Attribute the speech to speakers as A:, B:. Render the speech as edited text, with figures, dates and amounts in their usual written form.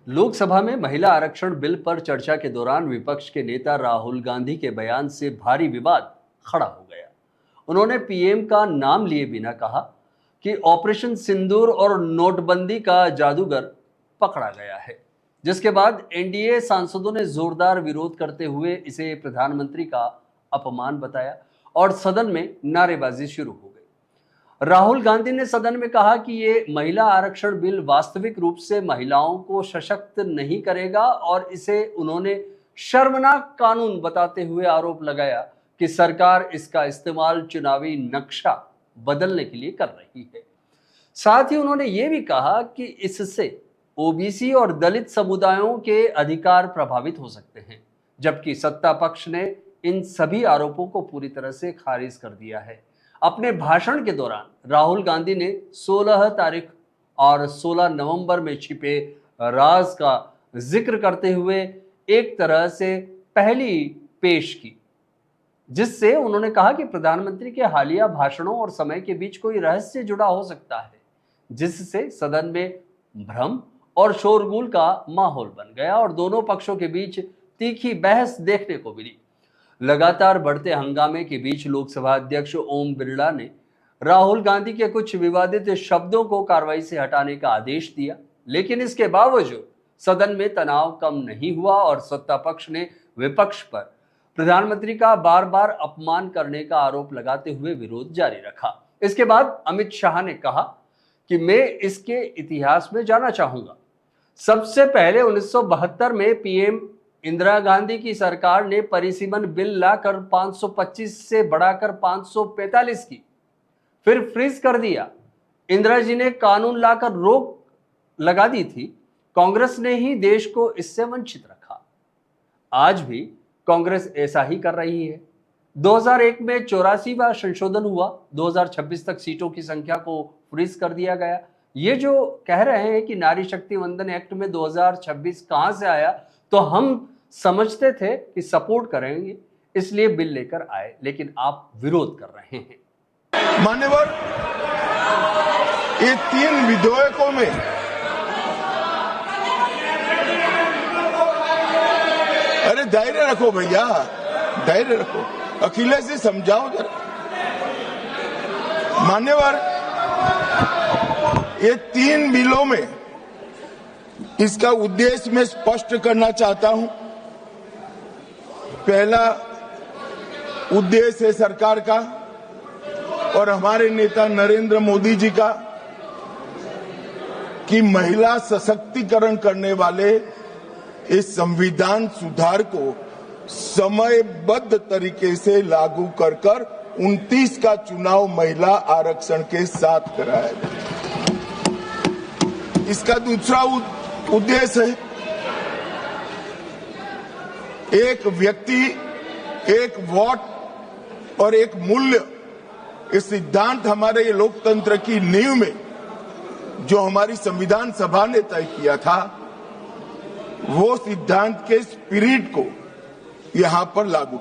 A: लोकसभा में महिला आरक्षण बिल पर चर्चा के दौरान विपक्ष के नेता राहुल गांधी के बयान से भारी विवाद खड़ा हो गया। उन्होंने पीएम का नाम लिए बिना कहा कि ऑपरेशन सिंदूर और नोटबंदी का जादूगर पकड़ा गया है, जिसके बाद एनडीए सांसदों ने जोरदार विरोध करते हुए इसे प्रधानमंत्री का अपमान बताया और सदन में नारेबाजी शुरू हो गई। राहुल गांधी ने सदन में कहा कि ये महिला आरक्षण बिल वास्तविक रूप से महिलाओं को सशक्त नहीं करेगा और इसे उन्होंने शर्मनाक कानून बताते हुए आरोप लगाया कि सरकार इसका इस्तेमाल चुनावी नक्शा बदलने के लिए कर रही है। साथ ही उन्होंने ये भी कहा कि इससे ओबीसी और दलित समुदायों के अधिकार प्रभावित हो सकते हैं, जबकि सत्ता पक्ष ने इन सभी आरोपों को पूरी तरह से खारिज कर दिया है। अपने भाषण के दौरान राहुल गांधी ने 16 तारीख और 16 नवंबर में छिपे राज का जिक्र करते हुए एक तरह से पहली पेश की, जिससे उन्होंने कहा कि प्रधानमंत्री के हालिया भाषणों और समय के बीच कोई रहस्य जुड़ा हो सकता है, जिससे सदन में भ्रम और शोरगुल का माहौल बन गया और दोनों पक्षों के बीच तीखी बहस देखने को मिली। लगातार बढ़ते हंगामे के बीच लोकसभा अध्यक्ष ओम बिरला ने राहुल गांधी के कुछ विवादित शब्दों को कार्रवाई से हटाने का आदेश दिया, लेकिन इसके बावजूद सदन में तनाव कम नहीं हुआ और सत्ता पक्ष ने विपक्ष पर प्रधानमंत्री का बार बार अपमान करने का आरोप लगाते हुए विरोध जारी रखा। इसके बाद अमित शाह ने कहा कि मैं इसके इतिहास में जाना चाहूंगा। सबसे पहले 1972 में पीएम इंदिरा गांधी की सरकार ने परिसीमन बिल लाकर 525 से बढ़ाकर 545 की, फिर फ्रीज कर दिया। इंदिरा जी ने कानून लाकर रोक लगा दी थी। कांग्रेस ने ही देश को इससे वंचित रखा। आज भी कांग्रेस ऐसा ही कर रही है। 2001 में 84वां संशोधन हुआ, 2026 तक सीटों की संख्या को फ्रीज कर दिया गया। ये जो कह रहे हैं कि नारी शक्ति वंदन एक्ट में 2026 कहां से आया, तो हम समझते थे कि सपोर्ट करेंगे इसलिए बिल लेकर आए, लेकिन आप विरोध कर रहे हैं।
B: मान्यवर, ये 3 विधेयकों में अरे धैर्य रखो भैया, धैर्य रखो। अखिलेश जी समझाओ जरा। मान्यवर, ये 3 बिलों में इसका उद्देश्य मैं स्पष्ट करना चाहता हूं। पहला उद्देश्य है सरकार का और हमारे नेता नरेंद्र मोदी जी का कि महिला सशक्तिकरण करने वाले इस संविधान सुधार को समयबद्ध तरीके से लागू कर 29 का चुनाव महिला आरक्षण के साथ कराया जाए। इसका दूसरा उद्देश्य है एक व्यक्ति, एक वोट और एक मूल्य। इस सिद्धांत हमारे लोकतंत्र की नींव में जो हमारी संविधान सभा ने तय किया था, वो सिद्धांत के स्पिरिट को यहां पर लागू